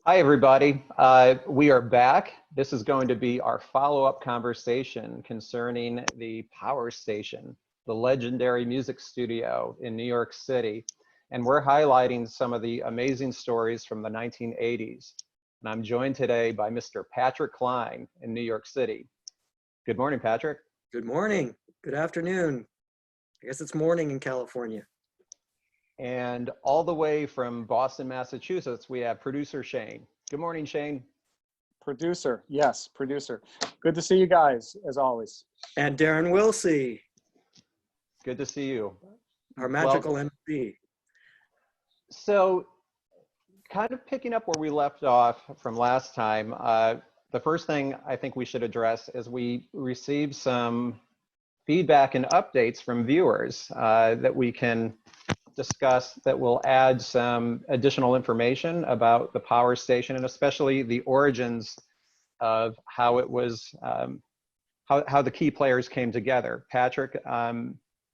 Hi, everybody. We are back. This is going to be our follow-up conversation concerning the Power Station, the legendary music studio in New York City. And we're highlighting some of the amazing stories from the 1980s. And I'm joined today by Mr. Patrick Klein in New York City. Good morning, Patrick. Good morning. Good afternoon. I guess it's morning in California. And all the way from Boston, Massachusetts, we have producer Shane. Good morning, Shane. Producer, yes, producer. Good to see you guys, as always. And Darren Wilsey, Good to see you. our magical MC. So kind of picking up where we left off from last time, the first thing I think we should address is we received some feedback and updates from viewers that we can discuss that will add some additional information about the Power Station and especially the origins of how it was, how the key players came together. Patrick,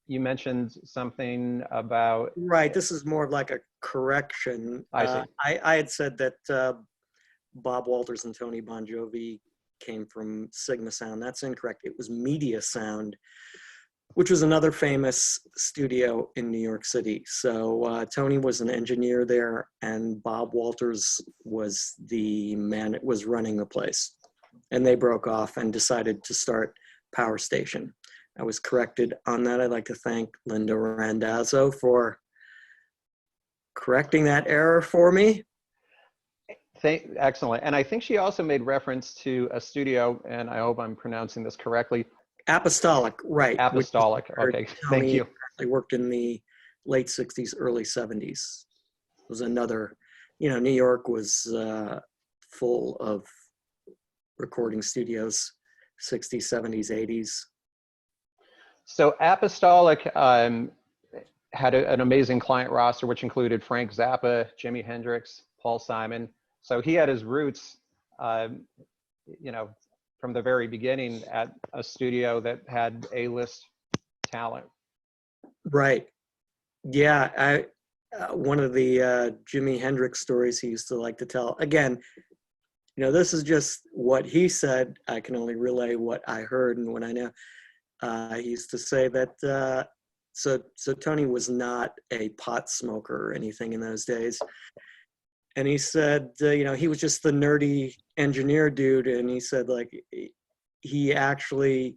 you mentioned something about... Right, this is more of like a correction. I see. I had said that Bob Walters and Tony Bongiovi came from Sigma Sound. That's incorrect. It was Media Sound, which was another famous studio in New York City. So Tony was an engineer there, and Bob Walters was the man that was running the place. And they broke off and decided to start Power Station. I was corrected on that. I'd like to thank Linda Randazzo for correcting that error for me. Excellent. And I think she also made reference to a studio, and I hope I'm pronouncing this correctly. Apostolic, right. Apostolic, okay, thank you. I worked in the late 60s, early 70s. It was another, New York was full of recording studios, 60s, 70s, 80s. So Apostolic had an amazing client roster, which included Frank Zappa, Jimi Hendrix, Paul Simon. So he had his roots, from the very beginning at a studio that had A-list talent. Right. Yeah. One of the Jimi Hendrix stories he used to like to tell. Again, this is just what he said. I can only relay what I heard and what I know. He used to say that, so Tony was not a pot smoker or anything in those days. And he said, he was just the nerdy engineer dude. And he said, like, he actually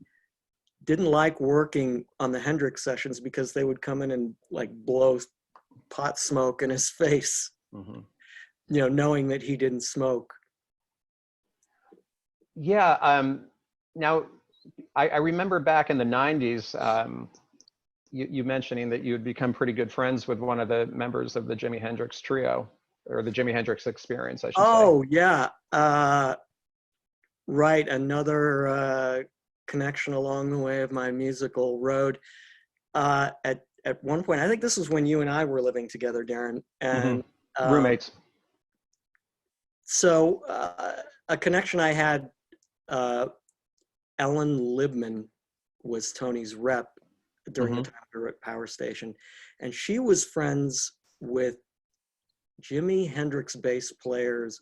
didn't like working on the Hendrix sessions because they would come in and like blow pot smoke in his face, knowing that he didn't smoke. Yeah. Now, I remember back in the 90s, you mentioning that you had become pretty good friends with one of the members of the Jimi Hendrix trio. Or the Jimi Hendrix Experience, I should say. Oh, yeah. Right. Another connection along the way of my musical road. At one point, I think this was when you and I were living together, Darren. And roommates. So a connection I had, Ellen Libman was Tony's rep during the time we were at Power Station. And she was friends with Jimi Hendrix bass player's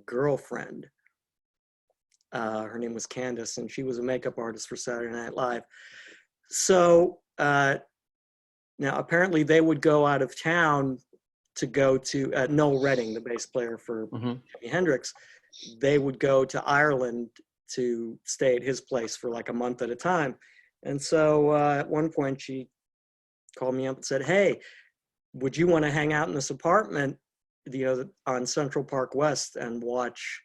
girlfriend. Her name was Candace, and she was a makeup artist for Saturday Night Live. So now apparently they would go out of town to go to Noel Redding, the bass player for Jimi Hendrix. They would go to Ireland to stay at his place for like a month at a time. And so at one point she called me up and said, "Hey, would you want to hang out in this apartment, on Central Park West and watch,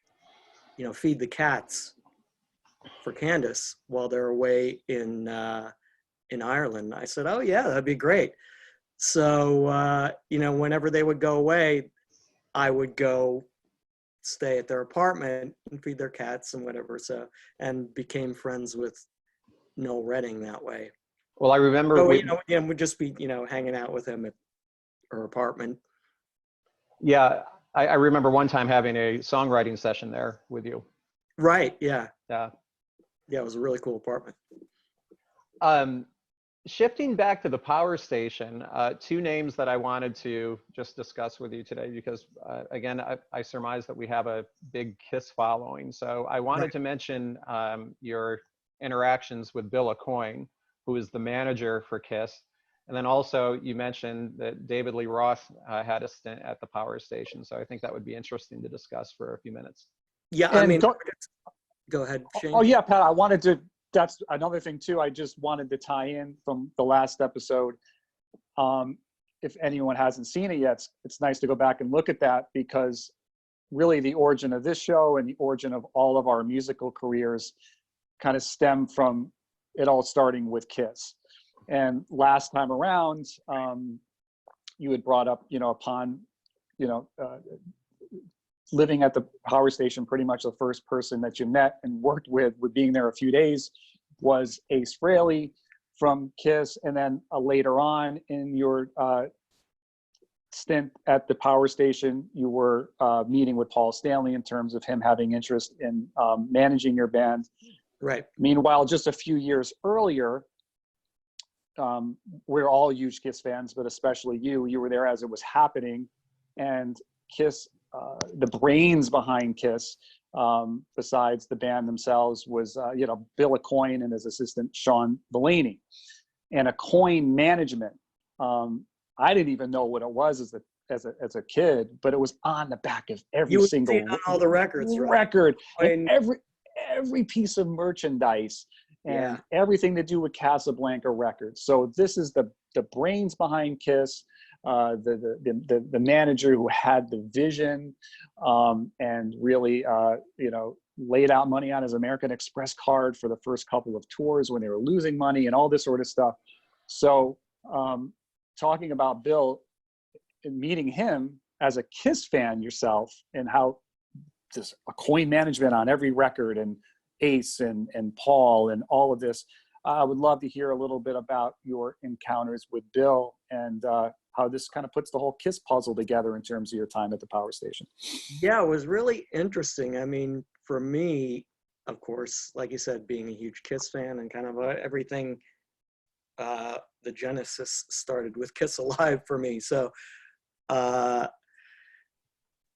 Feed the Cats for Candace while they're away in Ireland?" I said, "Oh yeah, that'd be great." So, whenever they would go away, I would go stay at their apartment and feed their cats and whatever. So, and became friends with Noel Redding that way. Well, I remember we'd just be, hanging out with him at her apartment. Yeah, I remember one time having a songwriting session there with you. Right, yeah. Yeah. Yeah, it was a really cool apartment. shifting back to the Power Station, two names that I wanted to just discuss with you today, because again, I surmise that we have a big KISS following. So I wanted to mention your interactions with Bill Aucoin, who is the manager for KISS. And then also you mentioned that David Lee Roth had a stint at the Power Station. So I think that would be interesting to discuss for a few minutes. Yeah, And I mean, go ahead, Shane. Oh yeah, Pat, I wanted to, that's another thing too. I just wanted to tie in from the last episode. If anyone hasn't seen it yet, it's nice to go back and look at that, because really the origin of this show and the origin of all of our musical careers kind of stem from it all starting with KISS. And last time around, you had brought up, upon, living at the Power Station, pretty much the first person that you met and worked with being there a few days was Ace Frehley from KISS. And then later on in your stint at the Power Station, you were meeting with Paul Stanley in terms of him having interest in managing your band. Right. Meanwhile, just a few years earlier, we're all huge KISS fans, but especially you were there as it was happening. And KISS, the brains behind KISS, besides the band themselves, was Bill Aucoin and his assistant Sean Delaney. And Aucoin management, I didn't even know what it was as a kid, but it was on the back of every single on all the records, right? record, and every piece of merchandise, and everything to do with Casablanca Records. So this is the brains behind KISS. The manager who had the vision, and really laid out money on his American Express card for the first couple of tours when they were losing money and all this sort of stuff. So talking about Bill and meeting him as a KISS fan yourself, and how this Aucoin management on every record, and Ace and Paul and all of this, I would love to hear a little bit about your encounters with Bill, and how this kind of puts the whole KISS puzzle together in terms of your time at the Power Station. Yeah, it was really interesting. I mean, for me, of course, like you said, being a huge KISS fan and kind of everything, the genesis started with KISS Alive for me. So,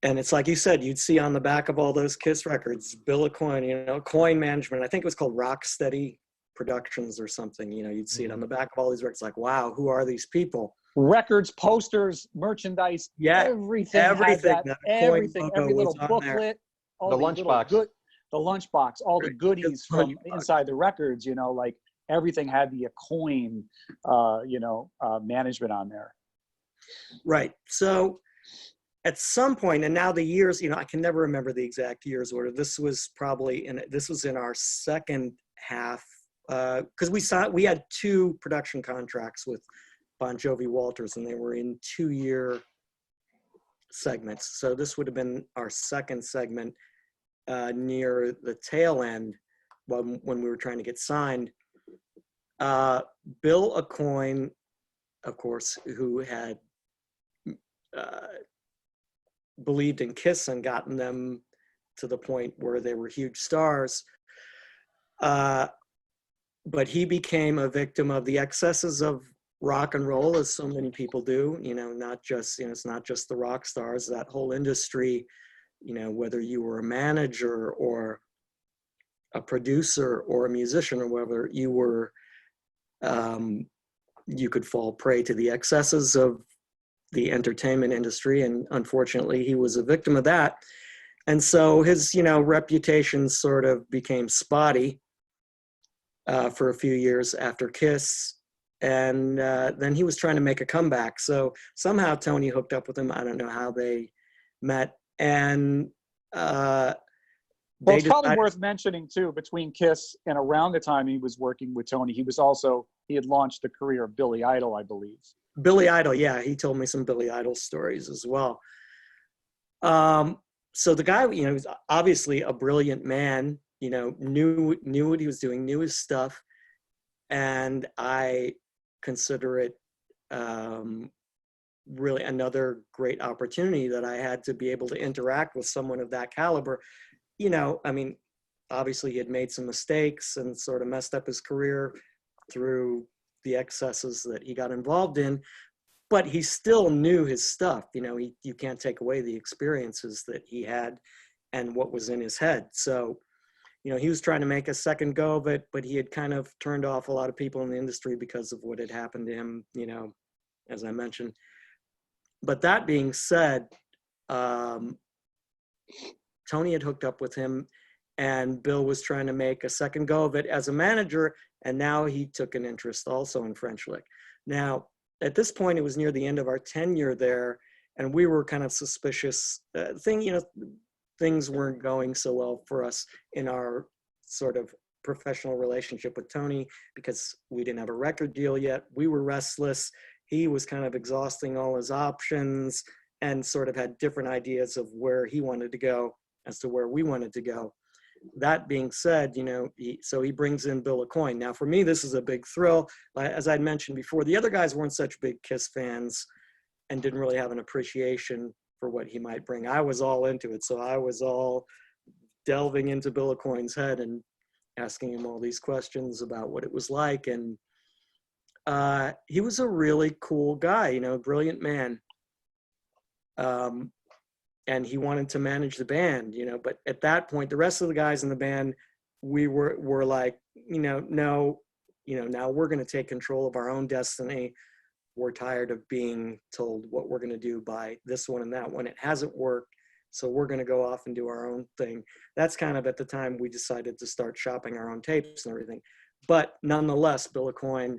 and it's like you said, you'd see on the back of all those KISS records, Bill Aucoin, Aucoin management. I think it was called Rocksteady Productions or something. You'd see it on the back of all these records. Like, wow, who are these people? Records, posters, merchandise, everything had that, everything, every little booklet, all the lunchbox, the lunchbox, all the goodies from inside the records. Like everything had the Aucoin, management on there. Right. So at some point, and now the years, I can never remember the exact years order. This was probably in our second half, because we had 2 production contracts with Bon Jovi Walters, and they were in 2-year segments. So this would have been our second segment, near the tail end when we were trying to get signed. Bill Aucoin, of course, who had believed in KISS and gotten them to the point where they were huge stars, but he became a victim of the excesses of rock and roll, as so many people do. Not just it's not just the rock stars. That whole industry, whether you were a manager or a producer or a musician, or whether you were, you could fall prey to the excesses of the entertainment industry, and unfortunately he was a victim of that. And so his reputation sort of became spotty for a few years after KISS, and then he was trying to make a comeback. So somehow Tony hooked up with him. I don't know how they met, and well, it's probably worth mentioning too, between KISS and around the time he was working with Tony, he had launched the career of Billy Idol, I believe. Billy Idol, yeah, he told me some Billy Idol stories as well. So the guy, was obviously a brilliant man, knew what he was doing, knew his stuff, and I consider it really another great opportunity that I had to be able to interact with someone of that caliber. I mean, obviously he had made some mistakes and sort of messed up his career through the excesses that he got involved in, but he still knew his stuff. You know, you can't take away the experiences that he had and what was in his head. So, you know, he was trying to make a second go of it, but he had kind of turned off a lot of people in the industry because of what had happened to him, you know, as I mentioned. But that being said, Tony had hooked up with him, and Bill was trying to make a second go of it as a manager, and now he took an interest also in French Lick. Now, at this point, it was near the end of our tenure there, and we were kind of suspicious. Things weren't going so well for us in our sort of professional relationship with Tony because we didn't have a record deal yet. We were restless. He was kind of exhausting all his options and sort of had different ideas of where he wanted to go as to where we wanted to go. That being said, you know, so he brings in Bill Aucoin. Now, for me, this is a big thrill. As I mentioned before, the other guys weren't such big Kiss fans and didn't really have an appreciation for what he might bring. I was all into it. So I was all delving into Bill Aucoin's head and asking him all these questions about what it was like. And he was a really cool guy, you know, brilliant man. And he wanted to manage the band, you know, but at that point, the rest of the guys in the band, we were like, no, now we're going to take control of our own destiny. We're tired of being told what we're going to do by this one and that one. It hasn't worked. So we're going to go off and do our own thing. That's kind of at the time we decided to start shopping our own tapes and everything. But nonetheless, Bill Aucoin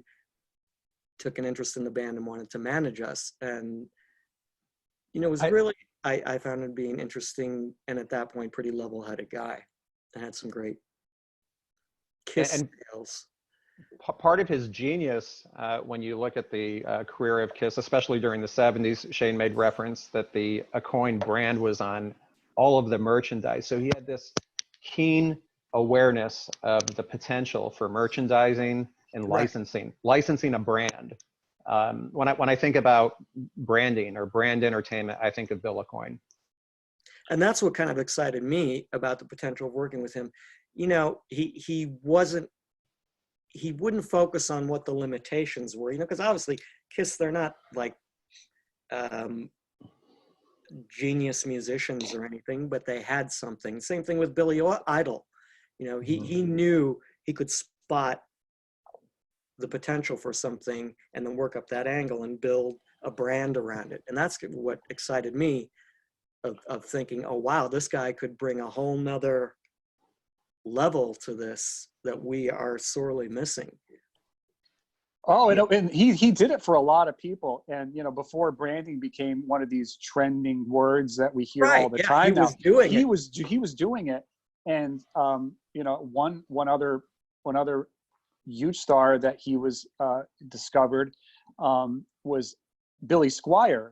took an interest in the band and wanted to manage us. And, you know, it was really, I found him being interesting and at that point, pretty level-headed guy. And had some great Kiss skills. Part of his genius, when you look at the career of Kiss, especially during the 70s, Shane made reference that the Aucoin brand was on all of the merchandise. So he had this keen awareness of the potential for merchandising and licensing a brand. When I think about branding or brand entertainment, I think of Bill Aucoin. And that's what kind of excited me about the potential of working with him. You know, he wouldn't focus on what the limitations were, you know, because obviously Kiss, they're not like genius musicians or anything, but they had something. Same thing with Billy Idol. You know, he knew he could spot the potential for something and then work up that angle and build a brand around it. And that's what excited me of thinking, oh, wow, this guy could bring a whole nother level to this that we are sorely missing. Oh, and he did it for a lot of people. And, you know, before branding became one of these trending words that we hear all the time now, he was doing it. And, you know, one other huge star that he was discovered was Billy Squier.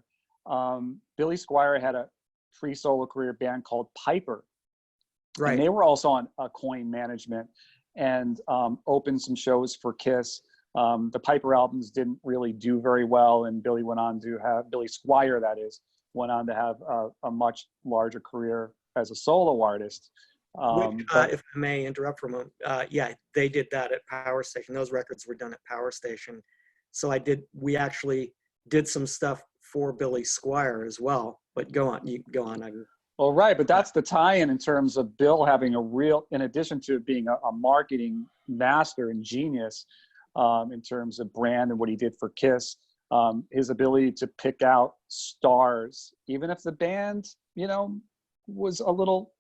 Billy Squier had a free solo career band called Piper. Right. And they were also on Aucoin management and opened some shows for Kiss. The Piper albums didn't really do very well, and Billy Squier, that is, went on to have a much larger career as a solo artist. If I may interrupt for a moment, they did that at Power Station. Those records were done at Power Station. So we actually did some stuff for Billy Squier as well. But go on, you go on. Well, right, but that's the tie-in terms of Bill having in addition to being a marketing master and genius in terms of brand and what he did for Kiss, his ability to pick out stars, even if the band, you know, was a little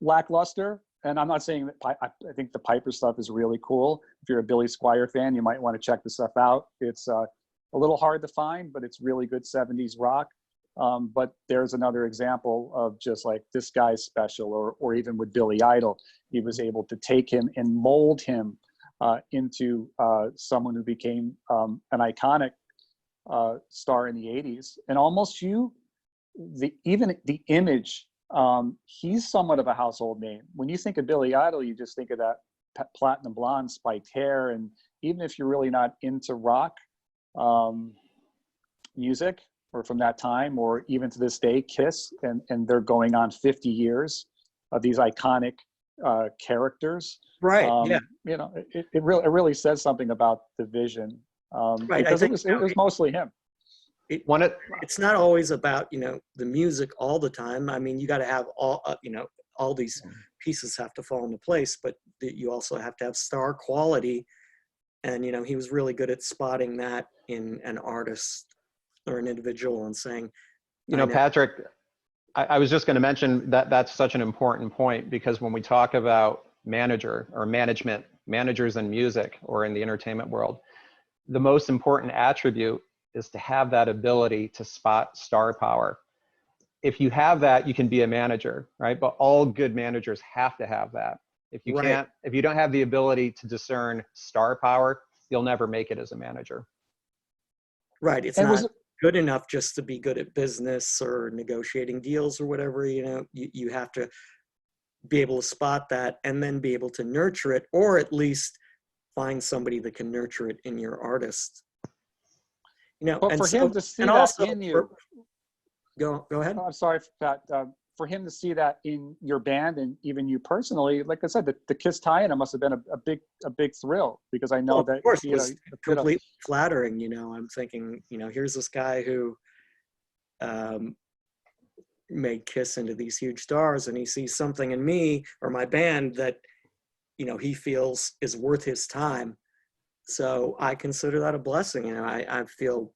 lackluster. And I'm not saying that I think the Piper stuff is really cool. If you're a Billy Squier fan, you might want to check the stuff out. It's a little hard to find, but it's really good 70s rock. But there's another example of just like this guy's special, or even with Billy Idol, he was able to take him and mold him into someone who became an iconic star in the 80s. And almost even the image, he's somewhat of a household name. When you think of Billy Idol, you just think of that platinum blonde spiked hair. And even if you're really not into rock music, or from that time, or even to this day, Kiss, and they're going on 50 years of these iconic characters. Right. You know, it really says something about the vision Right. Because it was mostly him. It's not always about, the music all the time. I mean, you got to have all these pieces have to fall into place, but you also have to have star quality. And, he was really good at spotting that in an artist or an individual and saying, Patrick, I was just going to mention that that's such an important point, because when we talk about manager or management, managers in music or in the entertainment world, the most important attribute is to have that ability to spot star power. If you have that, you can be a manager, right? But all good managers have to have that. If you can't, if you don't have the ability to discern star power, you'll never make it as a manager. Right. It's not good enough just to be good at business or negotiating deals or whatever. You have to be able to spot that and then be able to nurture it, or at least find somebody that can nurture it in your artist. But for him to see that in you. Go ahead. I'm sorry, Pat. For him to see that in your band and even you personally, like I said, the Kiss tie-in must have been a big thrill, because I know that of course it was completely flattering. I'm thinking, here's this guy who made Kiss into these huge stars, and he sees something in me or my band that he feels is worth his time. So I consider that a blessing. I feel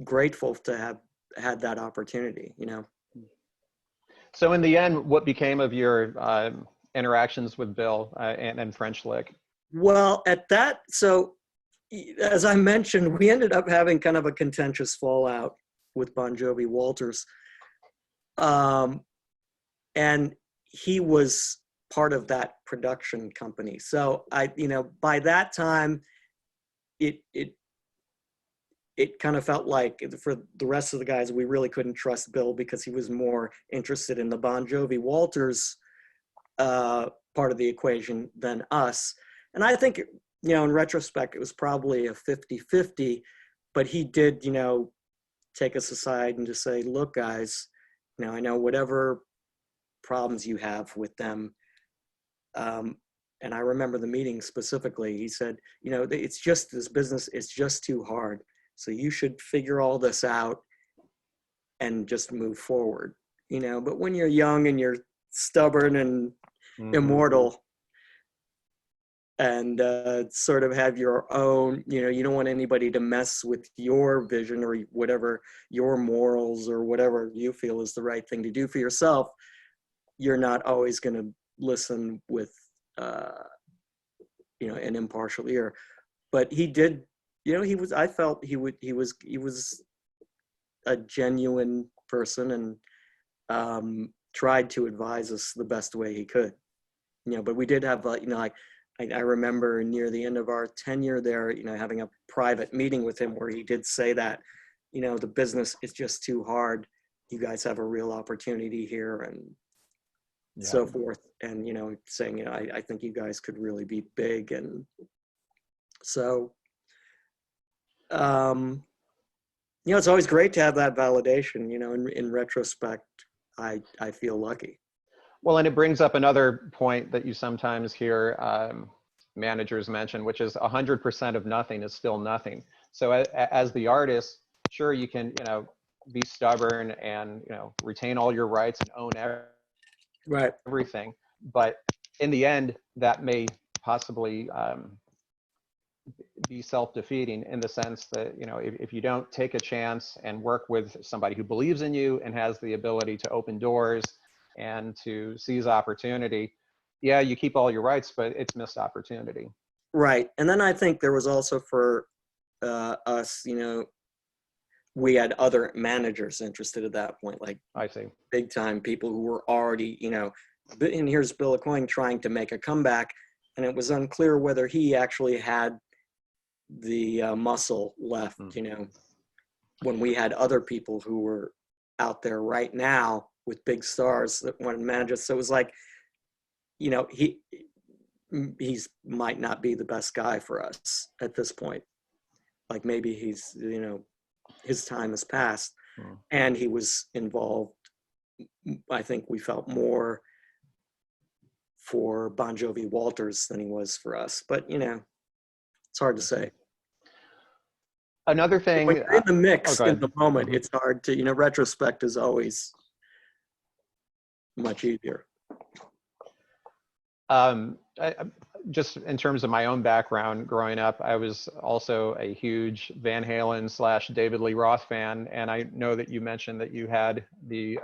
grateful to have had that opportunity. So in the end, what became of your interactions with Bill and French Lick? Well, so as I mentioned, we ended up having kind of a contentious fallout with Bon Jovi Walters. And he was part of that production company. So by that time, it kind of felt like for the rest of the guys, we really couldn't trust Bill, because he was more interested in the Bon Jovi Walters part of the equation than us. And I think, in retrospect, it was probably a 50-50, but he did, take us aside and just say, look, guys, I know whatever problems you have with them. And I remember the meeting specifically. He said, it's just this business, it's just too hard. So you should figure all this out and just move forward, but when you're young and you're stubborn and immortal and sort of have your own, you don't want anybody to mess with your vision or whatever, your morals or whatever you feel is the right thing to do for yourself. You're not always going to listen with, an impartial ear. But he did, I felt he was a genuine person and tried to advise us the best way he could. But we did have, I remember near the end of our tenure there, having a private meeting with him where he did say that, the business is just too hard. You guys have a real opportunity here and so forth. And, saying, I think you guys could really be big. And so, it's always great to have that validation, in retrospect, I feel lucky. Well, and it brings up another point that you sometimes hear managers mention, which is 100% of nothing is still nothing. So as the artist, sure, you can, be stubborn and, retain all your rights and own everything. But in the end, that may possibly be self-defeating, in the sense that, if you don't take a chance and work with somebody who believes in you and has the ability to open doors and to seize opportunity, you keep all your rights, but it's missed opportunity. Right. And then I think there was also for us, we had other managers interested at that point, like I see, big time people who were already, and here's Bill Aucoin trying to make a comeback, and it was unclear whether he actually had the muscle left, when we had other people who were out there right now with big stars that wanted to manage us. So it was like, he's might not be the best guy for us at this point. Like maybe he's, his time has passed, and he was involved. I think we felt more for Bon Jovi Walters than he was for us, but It's hard to say. Another thing, When you're in the mix go in ahead. the moment, Mhm. it's hard to, retrospect is always much easier. Just in terms of my own background growing up, I was also a huge Van Halen / David Lee Roth fan, and I know that you mentioned that you had the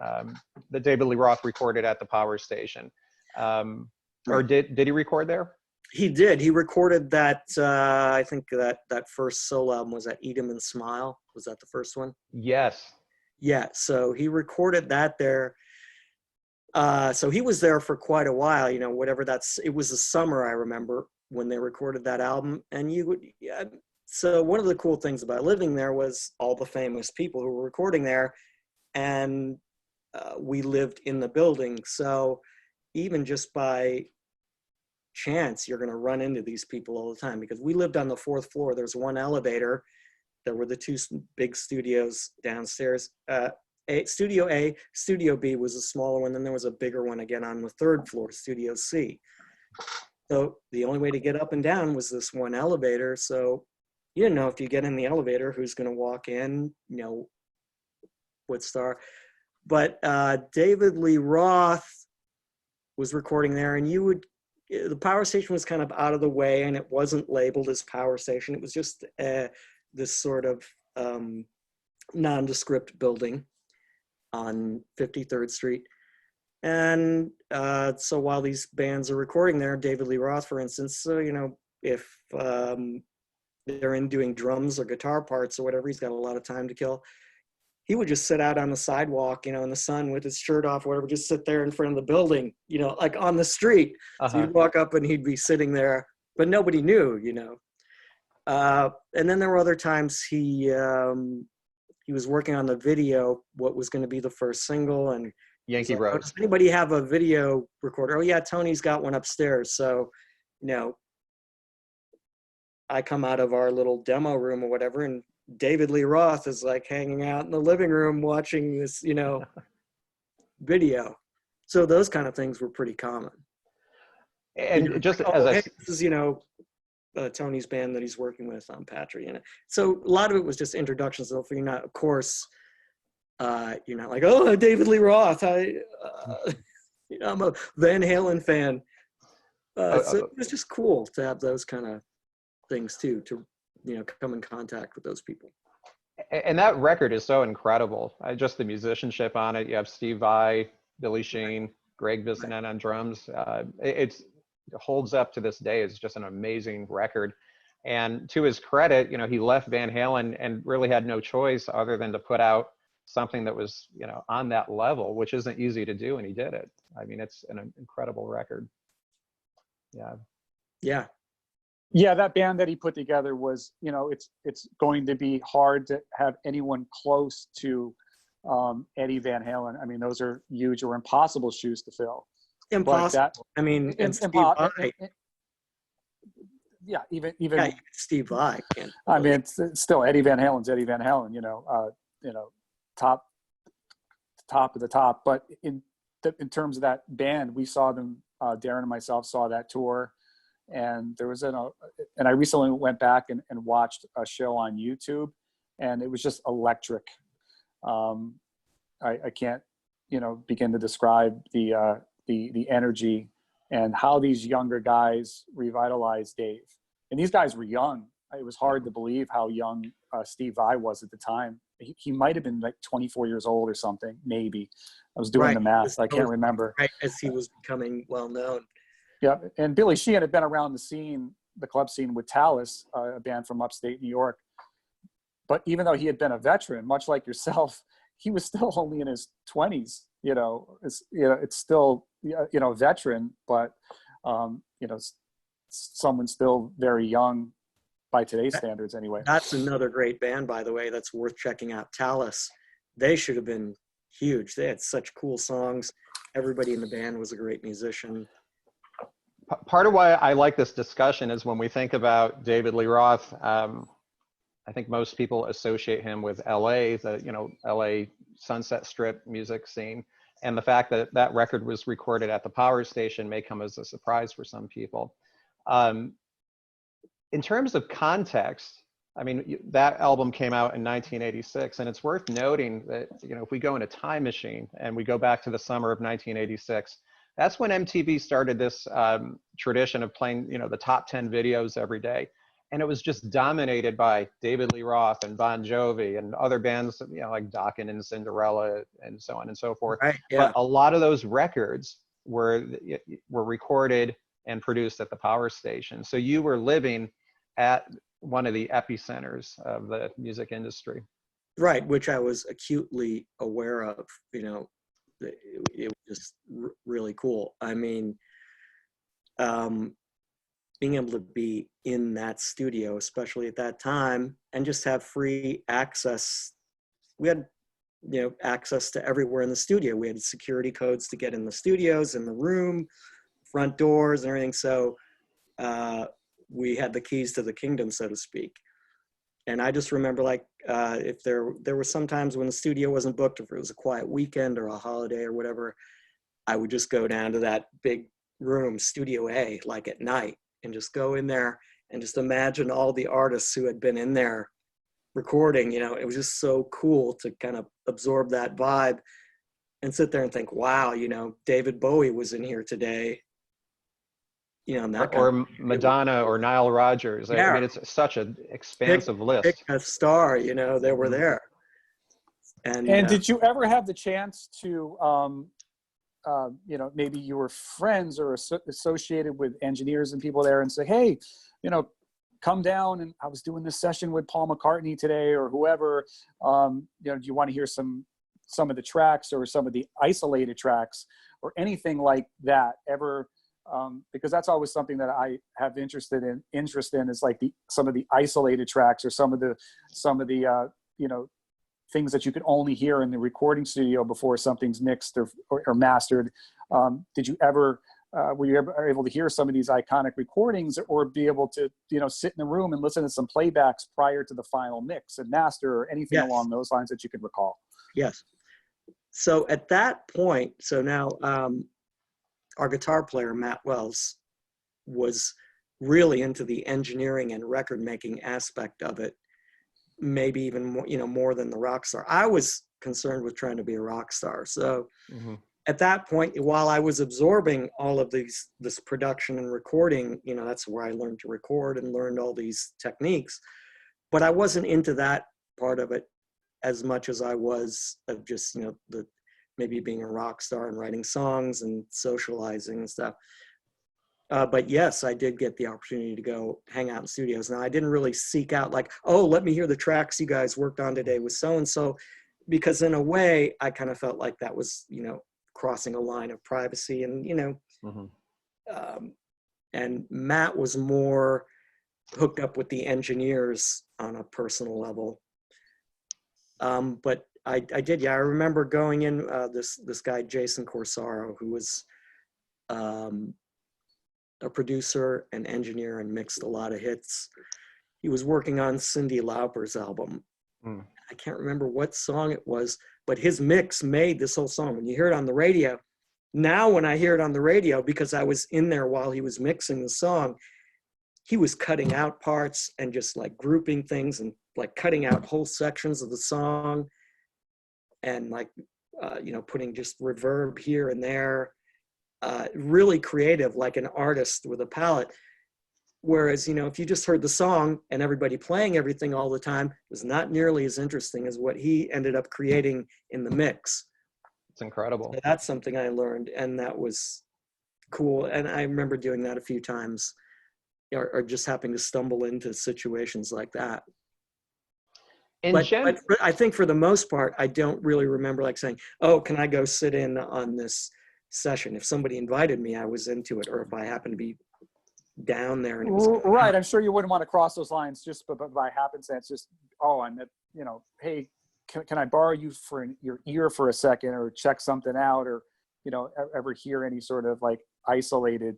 David Lee Roth recorded at the Power Station, or Right. did he record there? He did. He recorded that. I think that first solo album was at Eat 'Em and Smile. Was that the first one? Yes. Yeah. So he recorded that there. So he was there for quite a while. It was the summer, I remember, when they recorded that album. And so one of the cool things about living there was all the famous people who were recording there, and we lived in the building. So even just by chance, you're going to run into these people all the time, because we lived on the 4th floor. There's one elevator. There were the 2 big studios downstairs. Studio A, Studio B was a smaller one. Then there was a bigger one again on the 3rd floor, Studio C. So the only way to get up and down was this one elevator. So you didn't know if you get in the elevator who's going to walk in, what star. But David Lee Roth was recording there, and the Power Station was kind of out of the way, and it wasn't labeled as Power Station. It was just this sort of nondescript building on 53rd Street. And so while these bands are recording there, David Lee Roth, for instance, if they're in doing drums or guitar parts or whatever, he's got a lot of time to kill. He would just sit out on the sidewalk, in the sun with his shirt off, or whatever, just sit there in front of the building, like on the street. So you'd walk up and he'd be sitting there, but nobody knew, And then there were other times he was working on the video, what was going to be the first single, and Yankee Road. Does anybody have a video recorder? Oh yeah, Tony's got one upstairs. So, I come out of our little demo room or whatever, and David Lee Roth is like hanging out in the living room watching this, video. So those kind of things were pretty common. And just like, as hey, this is, Tony's band that he's working with on Patrick. So a lot of it was just introductions. So you're not, of course, you're not like, oh, David Lee Roth. I'm a Van Halen fan. So it was just cool to have those kind of things too, to come in contact with those people. And that record is so incredible. Just the musicianship on it. You have Steve Vai, Billy Sheehan, Greg Bissonette on drums. It holds up to this day. It's just an amazing record. And to his credit, he left Van Halen and really had no choice other than to put out something that was, on that level, which isn't easy to do, and he did it. I mean, it's an incredible record. Yeah. Yeah. Yeah, that band that he put together was, it's going to be hard to have anyone close to Eddie Van Halen. I mean, those are huge or impossible shoes to fill. Impossible. And Steve Vai. Yeah, even Steve Vai. I mean, it's still Eddie Van Halen's Eddie Van Halen. Top of the top. But in terms of that band, we saw them. Darren and myself saw that tour. And there was and I recently went back and watched a show on YouTube, and it was just electric. I can't, begin to describe the energy and how these younger guys revitalized Dave. And these guys were young. It was hard to believe how young Steve Vai was at the time. He might have been like 24 years old or something, maybe. I was doing the math. I can't remember. Right, as he was becoming well known. Yeah, and Billy Sheehan had been around the club scene with Talus, a band from upstate New York. But even though he had been a veteran, much like yourself, he was still only in his 20s. It's still veteran, but someone still very young by today's standards, anyway. That's another great band, by the way. That's worth checking out. Talus. They should have been huge. They had such cool songs. Everybody in the band was a great musician. Part of why I like this discussion is when we think about David Lee Roth, I think most people associate him with LA, LA Sunset Strip music scene. And the fact that that record was recorded at the Power Station may come as a surprise for some people. in terms of context, I mean, that album came out in 1986, and it's worth noting that, if we go in a time machine and we go back to the summer of 1986, that's when MTV started this tradition of playing, the top 10 videos every day. And it was just dominated by David Lee Roth and Bon Jovi and other bands, like Dokken and Cinderella and so on and so forth. Right, yeah. But a lot of those records were recorded and produced at the power station. So you were living at one of the epicenters of the music industry. Right, which I was acutely aware of. It was just really cool. I mean, being able to be in that studio, especially at that time, and just have free access. We had, access to everywhere in the studio. We had security codes to get in the studios, in the room, front doors and everything. So we had the keys to the kingdom, so to speak. And I just remember, if there were some times when the studio wasn't booked, if it was a quiet weekend or a holiday or whatever, I would just go down to that big room, Studio A, like at night, and just go in there and just imagine all the artists who had been in there recording. It was just so cool to kind of absorb that vibe and sit there and think, wow, David Bowie was in here today. Or Madonna or Nile Rodgers. Yeah. I mean, it's such an expansive list. Pick a star, they were there. And did you ever have the chance to, maybe you were friends or associated with engineers and people there and say, hey, come down, and I was doing this session with Paul McCartney today or whoever, do you want to hear some of the tracks or some of the isolated tracks or anything like that ever? Because that's always something that I have interest in is like some of the isolated tracks or some of the things that you could only hear in the recording studio before something's mixed or mastered. Did you ever were you ever able to hear some of these iconic recordings or be able to sit in the room and listen to some playbacks prior to the final mix and master or anything along those lines that you could recall? Yes. So at that point, so now our guitar player, Matt Wells, was really into the engineering and record making aspect of it, maybe even more, more than the rock star. I was concerned with trying to be a rock star. So at that point, while I was absorbing all of this production and recording, that's where I learned to record and learned all these techniques, but I wasn't into that part of it as much as I was of just, maybe being a rock star and writing songs and socializing and stuff. But yes, I did get the opportunity to go hang out in studios. Now, I didn't really seek out let me hear the tracks you guys worked on today with so-and-so, because in a way, I kind of felt like that was, crossing a line of privacy and, and Matt was more hooked up with the engineers on a personal level. But I did, I remember going in, this guy, Jason Corsaro, who was a producer and engineer and mixed a lot of hits. He was working on Cyndi Lauper's album. I can't remember what song it was, but his mix made this whole song. When you hear it on the radio, now when I hear it on the radio, because I was in there while he was mixing the song, he was cutting out parts and just grouping things and cutting out whole sections of the song and putting just reverb here and there, really creative, like an artist with a palette. Whereas, if you just heard the song and everybody playing everything all the time, it was not nearly as interesting as what he ended up creating in the mix. It's incredible. So that's something I learned, and that was cool. And I remember doing that a few times, or just happening to stumble into situations like that. But I think for the most part, I don't really remember saying, oh, can I go sit in on this session? If somebody invited me, I was into it. Or if I happened to be down there. And it was right. I'm sure you wouldn't want to cross those lines just by happenstance. Just, hey, can I borrow you for your ear for a second or check something out or, ever hear any sort of isolated,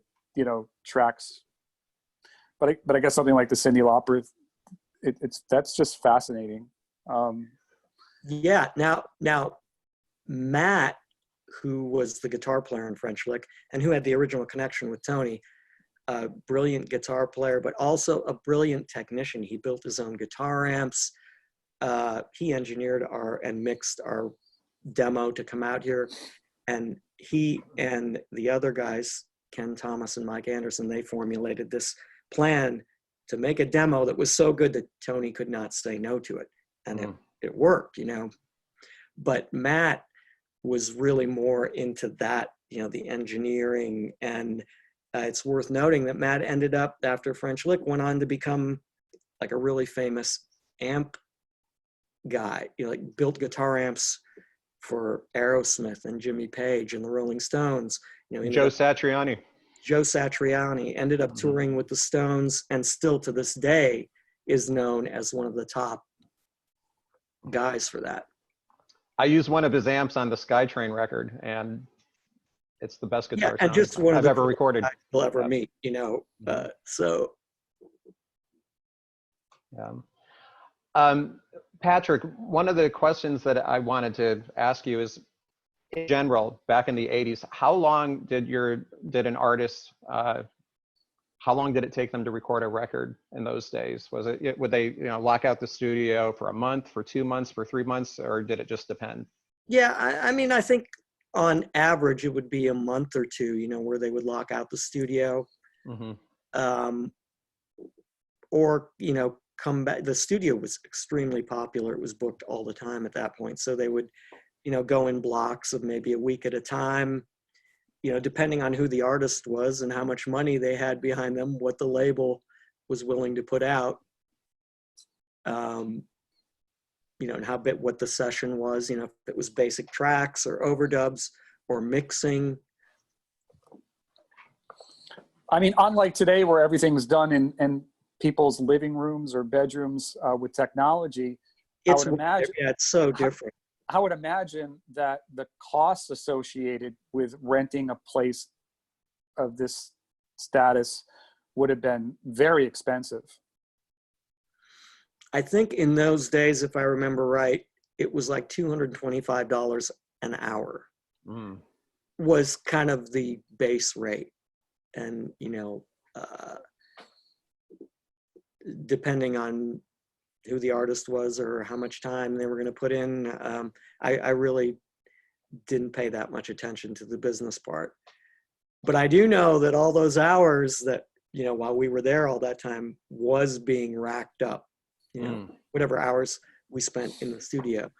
tracks. But I guess something like the Cyndi Lauper, that's just fascinating. Yeah. Now, Matt, who was the guitar player in French Lick and who had the original connection with Tony, a brilliant guitar player, but also a brilliant technician. He built his own guitar amps. He engineered and mixed our demo to come out here. And he and the other guys, Ken Thomas and Mike Anderson, they formulated this plan to make a demo that was so good that Tony could not say no to it. And it worked, you know. But Matt was really more into that, you know, the engineering. And it's worth noting that Matt ended up, after French Lick, went on to become like a really famous amp guy. You know, like built guitar amps for Aerosmith and Jimmy Page and the Rolling Stones. You know, Joe Satriani. Joe Satriani ended up touring with the Stones, and still to this day is known as one of the top guys for that. I used one of his amps on the Skytrain record, and it's the best guitar and just one I've of the ever recorded. You'll ever meet, you know. So, Patrick, one of the questions that I wanted to ask you is, in general, back in the 80s, how long did an artist, how long did it take them to record a record in those days? Would they, you know, lock out the studio for a month, for 2 months, for 3 months, or did it just depend? Yeah, I mean, I think on average it would be a month or two, you know, where they would lock out the studio, or, you know, come back. The studio was extremely popular. It was booked all the time at that point. So they would, you know, go in blocks of maybe a week at a time, you know, depending on who the artist was and how much money they had behind them, what the label was willing to put out, you know, and what the session was, you know, if it was basic tracks or overdubs or mixing. I mean, unlike today where everything's done in people's living rooms or bedrooms with technology, It's so different. I would imagine that the costs associated with renting a place of this status would have been very expensive. I think in those days, if I remember right, it was like $225 an hour was kind of the base rate. And, you know, depending on who the artist was or how much time they were going to put in, I really didn't pay that much attention to the business part. But I do know that all those hours that, you know, while we were there all that time was being racked up, you know, whatever hours we spent in the studio.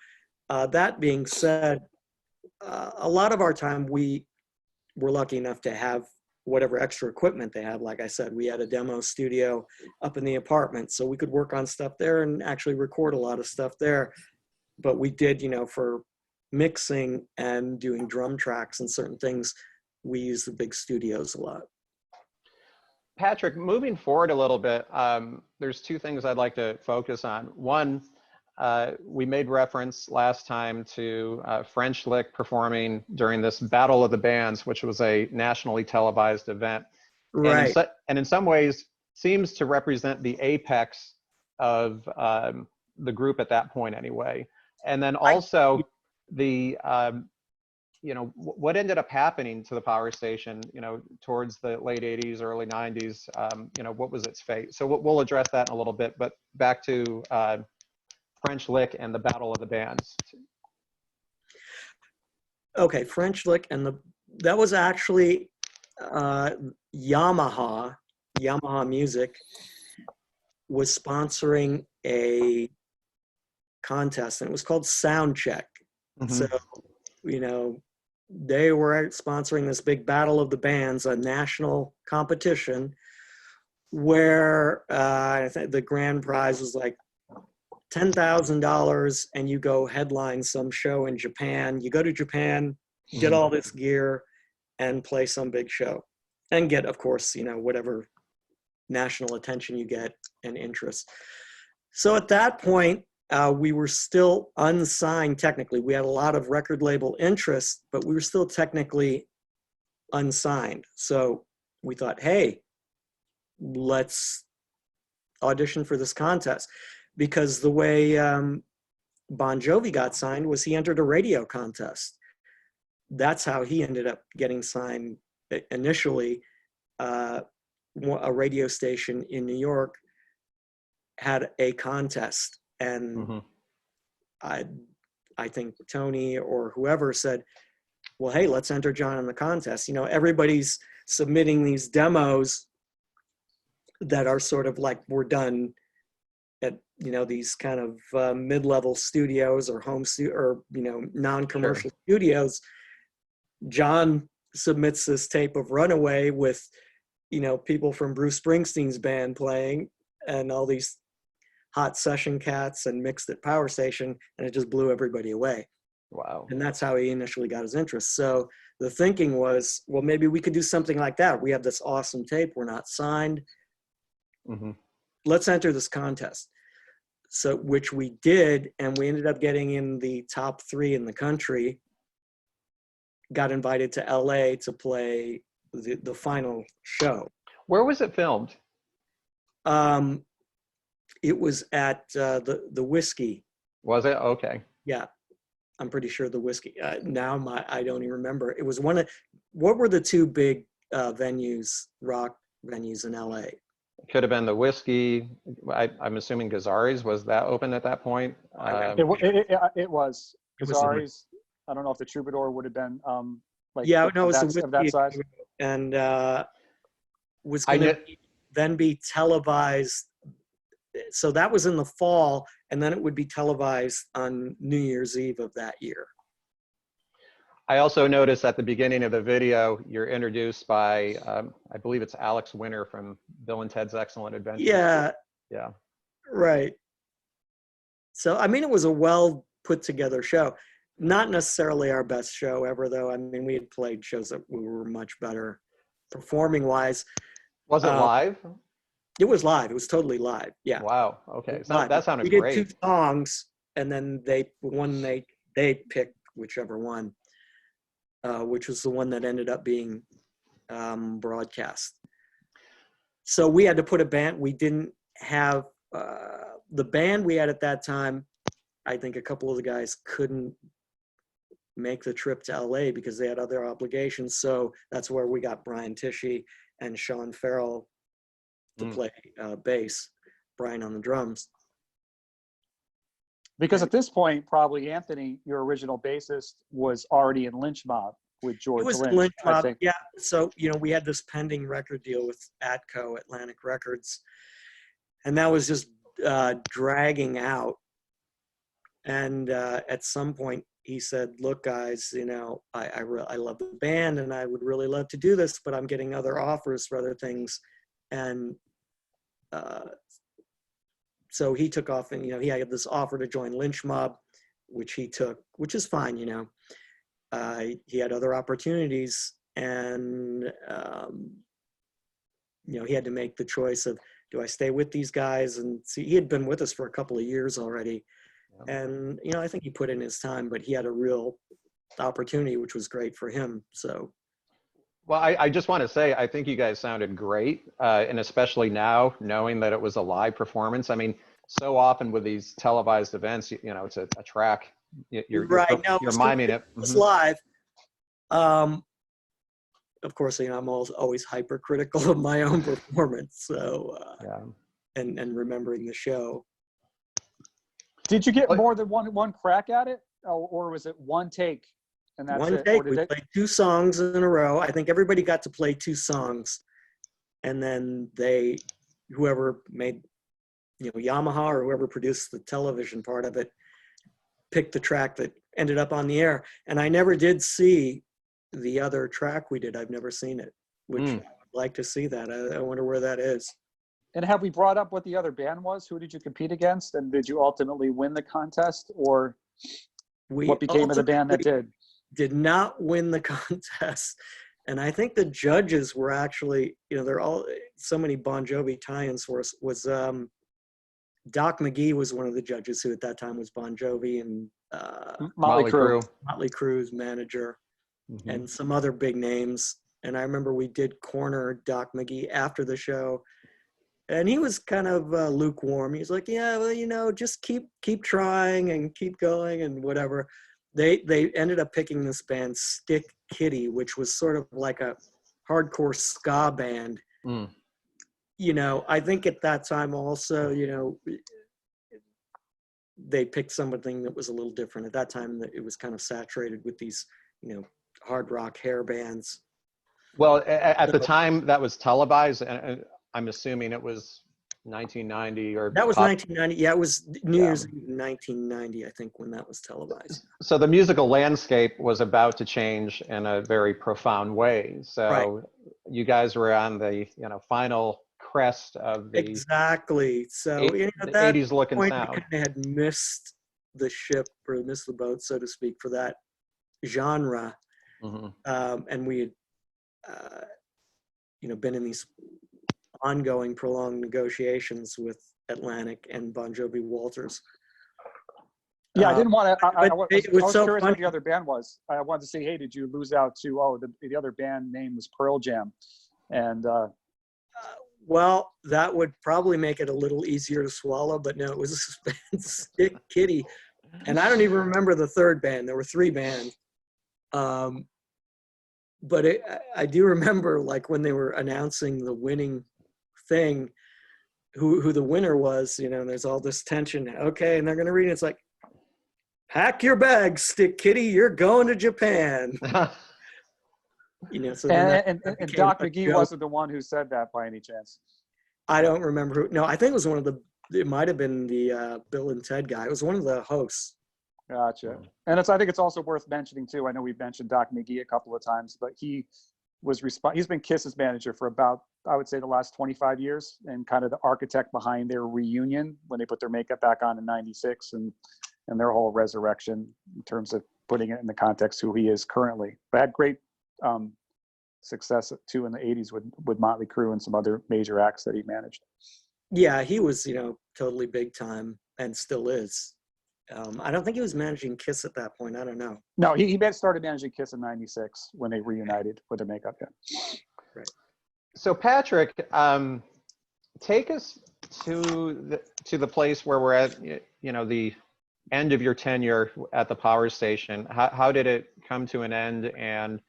That being said, a lot of our time we were lucky enough to have whatever extra equipment they had. Like I said, we had a demo studio up in the apartment, so we could work on stuff there and actually record a lot of stuff there. But we did, you know, for mixing and doing drum tracks and certain things, we use the big studios a lot. Patrick, moving forward a little bit, there's two things I'd like to focus on. One, we made reference last time to French Lick performing during this Battle of the Bands, which was a nationally televised event. Right. And in some ways seems to represent the apex of the group at that point anyway. And then also the, you know, what ended up happening to the power station, you know, towards the late 80s, early 90s, you know, what was its fate? So we'll address that in a little bit, but back to French Lick and the Battle of the Bands. Okay, French Lick and that was actually Yamaha Music was sponsoring a contest, and it was called Sound Check. So, you know, they were sponsoring this big Battle of the Bands, a national competition where I think the grand prize was like $10,000, and you go headline some show in Japan. You go to Japan, get all this gear, and play some big show, and get, of course, you know, whatever national attention you get and interest. So at that point, we were still unsigned technically. We had a lot of record label interest, but we were still technically unsigned. So we thought, hey, let's audition for this contest. Because the way Bon Jovi got signed was he entered a radio contest. That's how he ended up getting signed initially. a radio station in New York had a contest, and I think Tony or whoever said, well, hey, let's enter John in the contest. You know, everybody's submitting these demos that are sort of like, we're done at, you know, these kind of mid-level studios or or, you know, non-commercial studios. John submits this tape of Runaway with, you know, people from Bruce Springsteen's band playing and all these hot session cats, and mixed at Power Station, and it just blew everybody away. Wow. And that's how he initially got his interest. So the thinking was, well, maybe we could do something like that. We have this awesome tape. We're not signed. Let's enter this contest. So, which we did, and we ended up getting in the top 3 in the country. Got invited to LA to play the final show. Where was it filmed? It was at the Whiskey. Was it? Okay. Yeah, I'm pretty sure the Whiskey. Now I don't even remember. It was what were the 2 big venues, rock venues in LA? Could have been the Whiskey. I'm assuming Gazzari's. Was that open at that point? It was. Gazzari's. I don't know if the Troubadour would have been like it was of that size. And was going to then be televised. So that was in the fall, and then it would be televised on New Year's Eve of that year. I also noticed at the beginning of the video, you're introduced by, I believe it's Alex Winter from Bill and Ted's Excellent Adventure. Yeah. Yeah. Right. So, I mean, it was a well put together show. Not necessarily our best show ever, though. I mean, we had played shows that we were much better performing wise. Was it live? It was live. It was totally live. Yeah. Wow. Okay. So that sounded great. We did 2 songs, and then they picked whichever one, which was the one that ended up being broadcast. So we had to put a band. We didn't have the band we had at that time. I think a couple of the guys couldn't make the trip to LA because they had other obligations. So that's where we got Brian Tishy and Sean Farrell to play bass, Brian on the drums. Because at this point, probably Anthony, your original bassist, was already in Lynch Mob with George Lynch. I think. Yeah. So, you know, we had this pending record deal with Atco, Atlantic Records, and that was just dragging out. And at some point, he said, "Look, guys, you know, I love the band, and I would really love to do this, but I'm getting other offers for other things." And so he took off, and, you know, he had this offer to join Lynch Mob, which he took, which is fine, you know. He had other opportunities, and, you know, he had to make the choice of, do I stay with these guys? And see, he had been with us for a couple of years already. And, you know, I think he put in his time, but he had a real opportunity, which was great for him. So. Well, I just want to say, I think you guys sounded great. And especially now, knowing that it was a live performance. I mean, so often with these televised events, you know, it's a track. You're miming it. It's live. Of course, you know, I'm always hypercritical of my own performance. So, and remembering the show. Did you get more than one crack at it, or was it one take? And that's one take. We played 2 songs in a row. I think everybody got to play 2 songs, and then whoever made, you know, Yamaha or whoever produced the television part of it, picked the track that ended up on the air. And I never did see the other track we did. I've never seen it, which I would like to see that. I wonder where that is. And have we brought up what the other band was? Who did you compete against? And did you ultimately win the contest, or what became of the band that did? Did not win the contest. And I think the judges were actually, you know, they're all so many Bon Jovi tie-ins for us. Was Doc McGee was one of the judges, who at that time was Bon Jovi and Motley Crue's manager, and some other big names. And I remember we did corner Doc McGee after the show, and he was kind of lukewarm. He's like, "Yeah, well, you know, just keep trying and keep going and whatever." They ended up picking this band Stick Kitty, which was sort of like a hardcore ska band. you know, I think at that time also, you know, they picked something that was a little different. At that time, it was kind of saturated with these, you know, hard rock hair bands. Well, at the time that was televised, and I'm assuming it was 1990 or that was 1990. Yeah, it was New Year's Eve 1990, I think, when that was televised. So the musical landscape was about to change in a very profound way. So Right. you guys were on the, you know, final crest of the Exactly. So you know, the at that 80s looking point, we sound. kind of had missed the ship or missed the boat, so to speak, for that genre. And we had, you know, been in these ongoing, prolonged negotiations with Atlantic and Bon Jovi Walters. Yeah, I didn't want to. I was so curious funny. what the other band was. I wanted to say, hey, did you lose out to? Oh, the other band name was Pearl Jam, and well, that would probably make it a little easier to swallow, but no, it was Stick Kitty, and I don't even remember the third band. There were three bands. But I do remember, like, when they were announcing the winning thing, who the winner was, you know, and there's all this tension. Okay, and they're going to read it. It's like, pack your bags, Stick Kitty, you're going to Japan. You know, so and Doc McGee wasn't the one who said that by any chance. I don't remember who. No, I think it was one of the, it might have been the Bill and Ted guy. It was one of the hosts. Gotcha. And I think it's also worth mentioning too. I know we've mentioned Doc McGee a couple of times, but he's been Kiss's manager for about, I would say, the last 25 years, and kind of the architect behind their reunion when they put their makeup back on in '96 and their whole resurrection in terms of putting it in the context who he is currently. But had great success too in the '80s with Motley Crue and some other major acts that he managed. Yeah, he was, you know, totally big time and still is. I don't think he was managing Kiss at that point. I don't know. No, he started managing Kiss in '96 when they reunited with their makeup. Yeah. Right. So Patrick, take us to the place where we're at, you know, the end of your tenure at the power station. How did it come to an end, and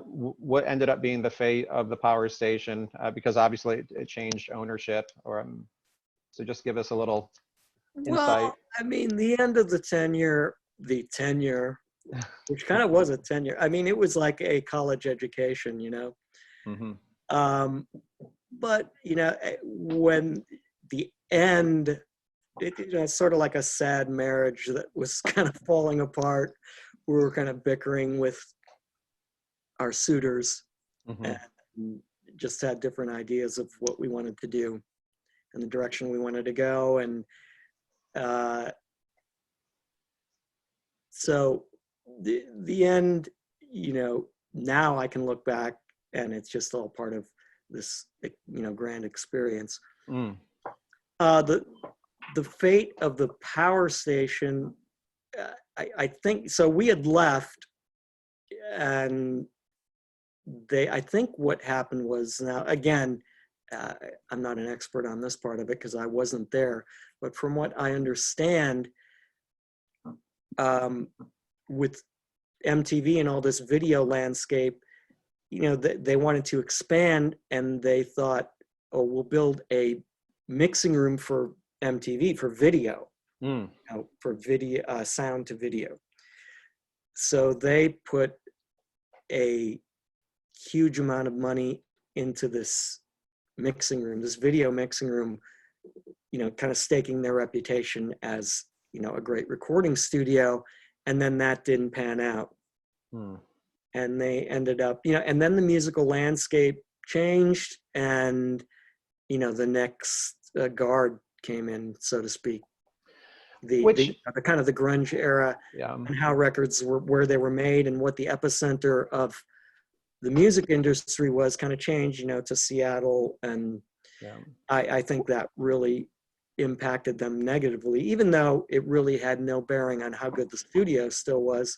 what ended up being the fate of the power station? Because obviously it changed ownership. So just give us a little insight. Well, I mean, the end of the tenure, which kind of was a tenure. I mean, it was like a college education, you know. But you know, when the end, you know, it's sort of like a sad marriage that was kind of falling apart. We were kind of bickering with our suitors, and just had different ideas of what we wanted to do and the direction we wanted to go. And so the end, you know, now I can look back and it's just all part of this, you know, grand experience. The fate of the power station, I think, so we had left, and I think what happened was, now again, I'm not an expert on this part of it because I wasn't there, but from what I understand, with MTV and all this video landscape, you know, they wanted to expand, and they thought, oh, we'll build a mixing room for MTV for video, you know, for video, sound to video. So they put a huge amount of money into this mixing room, this video mixing room, you know, kind of staking their reputation as, you know, a great recording studio. And then that didn't pan out. And they ended up, you know, and then the musical landscape changed, and, you know, the next guard came in, so to speak. The kind of the grunge era, and how records were, where they were made, and what the epicenter of the music industry was kind of changed, you know, to Seattle. And I think that really impacted them negatively, even though it really had no bearing on how good the studio still was.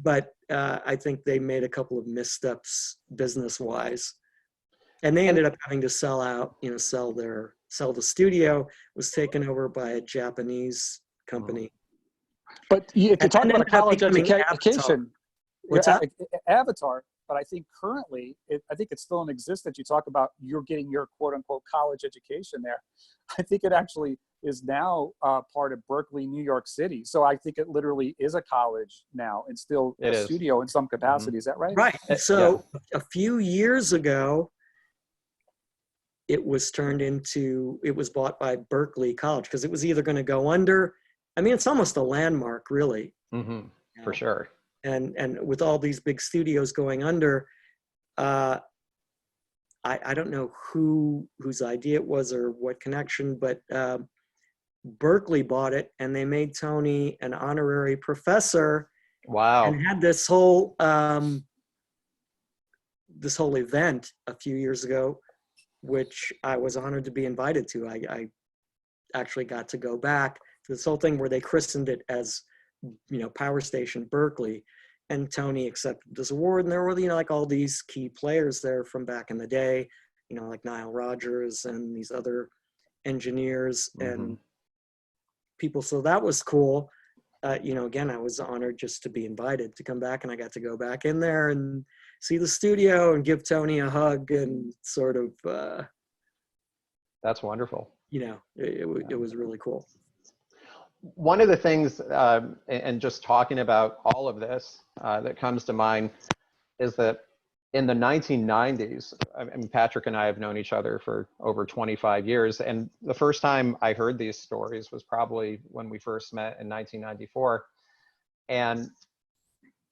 But I think they made a couple of missteps business-wise, and they ended up having to sell out, you know, sell the studio. Was taken over by a Japanese company. But if you talk about a college education, What's that? Avatar, but I think currently, I think it's still in existence. You talk about you're getting your quote unquote college education there. I think it actually is now part of Berkeley, New York City. So I think it literally is a college now and still a studio in some capacity. Is that right? Right. So a few years ago, it was bought by Berkeley College because it was either going to go under. I mean, it's almost a landmark, really. Mm-hmm. For sure. And with all these big studios going under, I don't know whose idea it was or what connection, but Berkeley bought it and they made Tony an honorary professor. Wow. And had this whole event a few years ago, which I was honored to be invited to. I actually got to go back to this whole thing where they christened it as, Power Station Berkeley, and Tony accepted this award. And there were, like all these key players there from back in the day, like Nile Rodgers and these other engineers and people. So that was cool. Again, I was honored just to be invited to come back, and I got to go back in there and see the studio and give Tony a hug and sort of, That's wonderful. It was really cool. One of the things, and just talking about all of this, that comes to mind is that in the 1990s, I mean, Patrick and I have known each other for over 25 years. And the first time I heard these stories was probably when we first met in 1994. And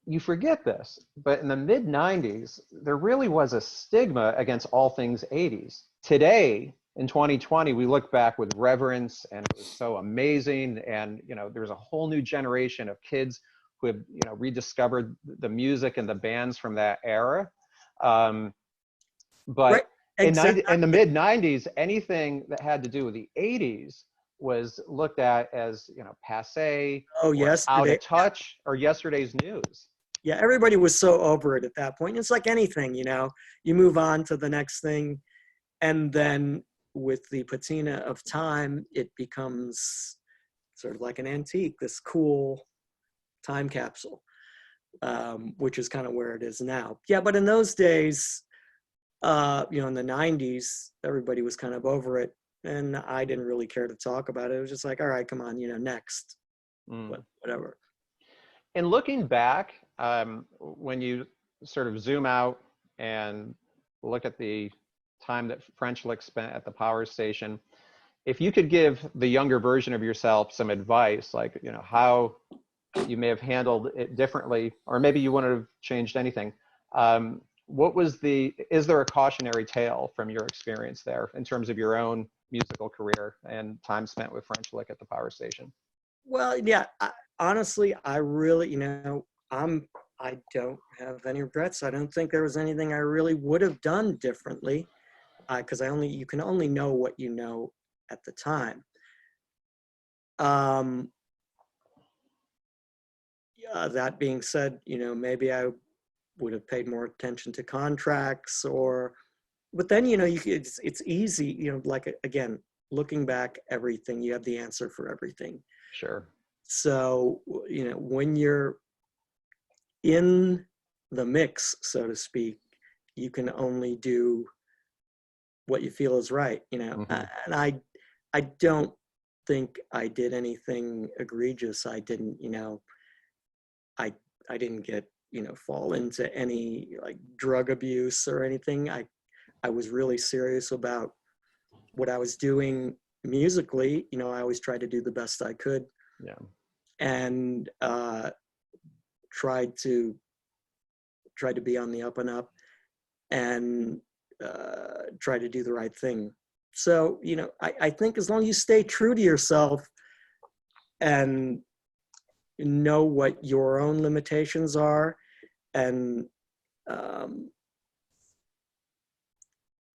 you forget this, but in the mid 90s, there really was a stigma against all things 80s. Today, in 2020, we look back with reverence, and it was so amazing. And, there's a whole new generation of kids who have, rediscovered the music and the bands from that era. But right. Exactly. in the mid 90s, anything that had to do with the 80s was looked at as, passé, out of touch, or yesterday's news. Yeah, everybody was so over it at that point. It's like anything, you move on to the next thing, and then with the patina of time, it becomes sort of like an antique, this cool time capsule, which is kind of where it is now. Yeah, but in those days, in the 90s, everybody was kind of over it, and I didn't really care to talk about it. It was just like, all right, come on, next, whatever. And looking back, when you sort of zoom out and look at the time that Frenchlick spent at the power station, if you could give the younger version of yourself some advice, like, how you may have handled it differently, or maybe you wouldn't have changed anything, is there a cautionary tale from your experience there in terms of your own musical career and time spent with Frenchlick at the power station? Well, yeah, honestly, I really, I don't have any regrets. I don't think there was anything I really would have done differently, because you can only know what you know at the time. That being said, maybe I would have paid more attention to contracts, but then, it's easy, like, again, looking back, everything, you have the answer for everything. Sure. So, when you're in the mix, so to speak, you can only do what you feel is right, and I don't think I did anything egregious. I didn't, I didn't get, fall into any like drug abuse or anything. I was really serious about what I was doing musically. I always tried to do the best I could. Yeah. And tried to be on the up and up, and try to do the right thing. So, I think as long as you stay true to yourself and know what your own limitations are, and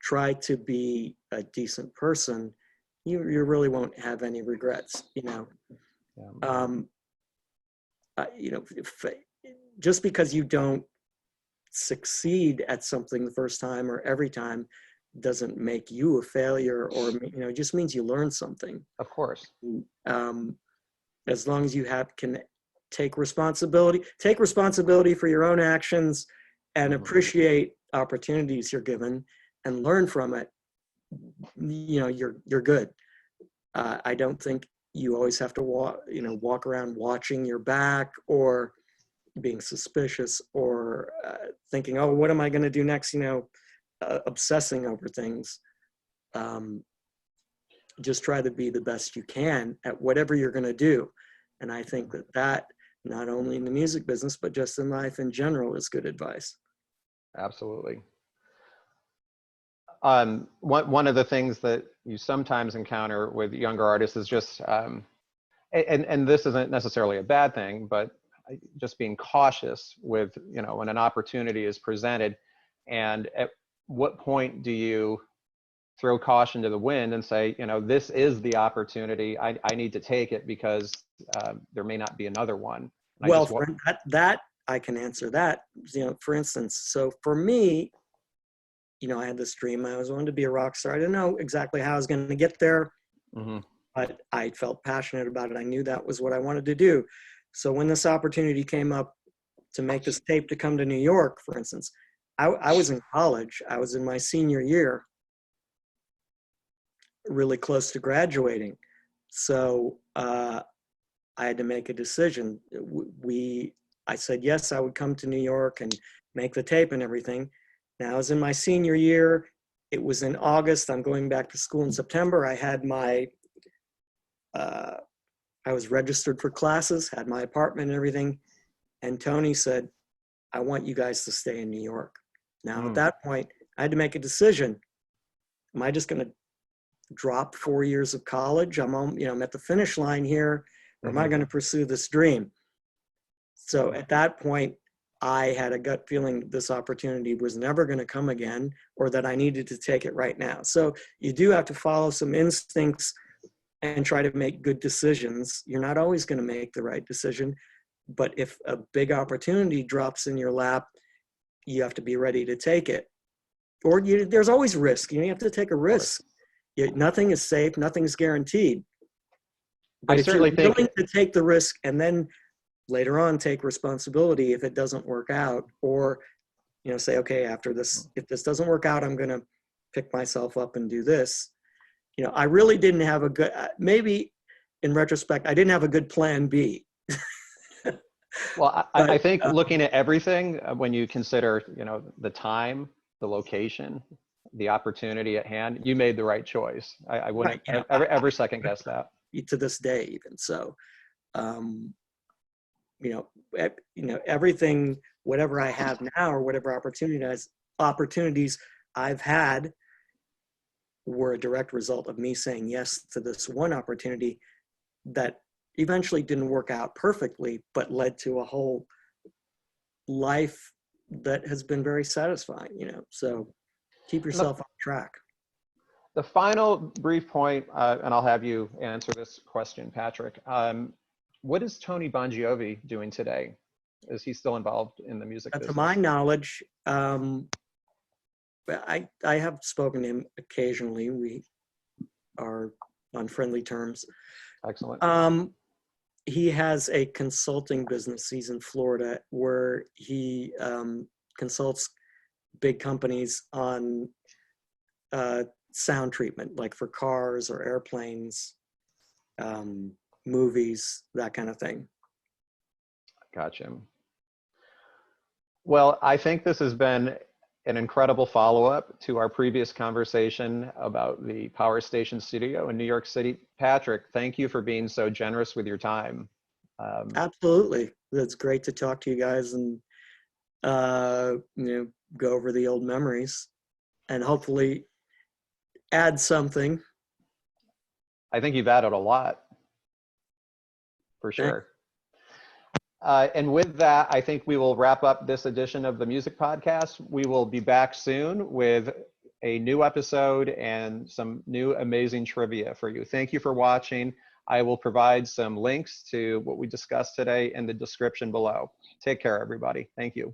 try to be a decent person, you really won't have any regrets, Yeah. Just because you don't succeed at something the first time or every time doesn't make you a failure, or, it just means you learned something. Of course. As long as you can take responsibility for your own actions, and appreciate opportunities you're given and learn from it, you're good. I don't think you always have to walk around watching your back or being suspicious or thinking, oh, what am I going to do next? Obsessing over things. Just try to be the best you can at whatever you're going to do. And I think that not only in the music business, but just in life in general is good advice. Absolutely. One of the things that you sometimes encounter with younger artists is just, and this isn't necessarily a bad thing, but just being cautious with, when an opportunity is presented, and at what point do you throw caution to the wind and say, this is the opportunity, I need to take it because there may not be another one. And well, that I can answer that, for instance. So for me, I had this dream. I was wanting to be a rock star. I didn't know exactly how I was going to get there, but I felt passionate about it. I knew that was what I wanted to do. So when this opportunity came up to make this tape to come to New York, for instance, I was in college. I was in my senior year, really close to graduating. So I had to make a decision. I said, yes, I would come to New York and make the tape and everything. Now, I was in my senior year. It was in August. I'm going back to school in September. I had I was registered for classes, had my apartment and everything. And Tony said, I want you guys to stay in New York. Now, at that point, I had to make a decision. Am I just going to drop 4 years of college? I'm at the finish line here, or am I going to pursue this dream? So at that point, I had a gut feeling this opportunity was never going to come again, or that I needed to take it right now. So you do have to follow some instincts and try to make good decisions. You're not always going to make the right decision, but if a big opportunity drops in your lap, you have to be ready to take it. Or there's always risk. You have to take a risk. Nothing is safe. Nothing's guaranteed. But if you're willing to take the risk and then later on take responsibility if it doesn't work out, or say, okay, after this, if this doesn't work out, I'm going to pick myself up and do this. I really didn't have a good, maybe in retrospect, I didn't have a good plan B. Well, I think looking at everything, when you consider, the time, the location, the opportunity at hand, you made the right choice. I wouldn't ever second guess that. To this day, even so, everything, whatever I have now or whatever opportunities I've had were a direct result of me saying yes to this one opportunity that eventually didn't work out perfectly, but led to a whole life that has been very satisfying, so keep yourself on track. The final brief point, and I'll have you answer this question, Patrick. What is Tony Bongiovi doing today? Is he still involved in the music business? To my knowledge, I have spoken to him occasionally. We are on friendly terms. Excellent. He has a consulting business. He's in Florida, where he consults big companies on sound treatment, like for cars or airplanes, movies, that kind of thing. Gotcha. Well, I think this has been an incredible follow-up to our previous conversation about the Power Station Studio in New York City. Patrick, thank you for being so generous with your time. Absolutely. It's great to talk to you guys and go over the old memories and hopefully add something. I think you've added a lot, for sure. And with that, I think we will wrap up this edition of the Music Podcast. We will be back soon with a new episode and some new amazing trivia for you. Thank you for watching. I will provide some links to what we discussed today in the description below. Take care, everybody. Thank you.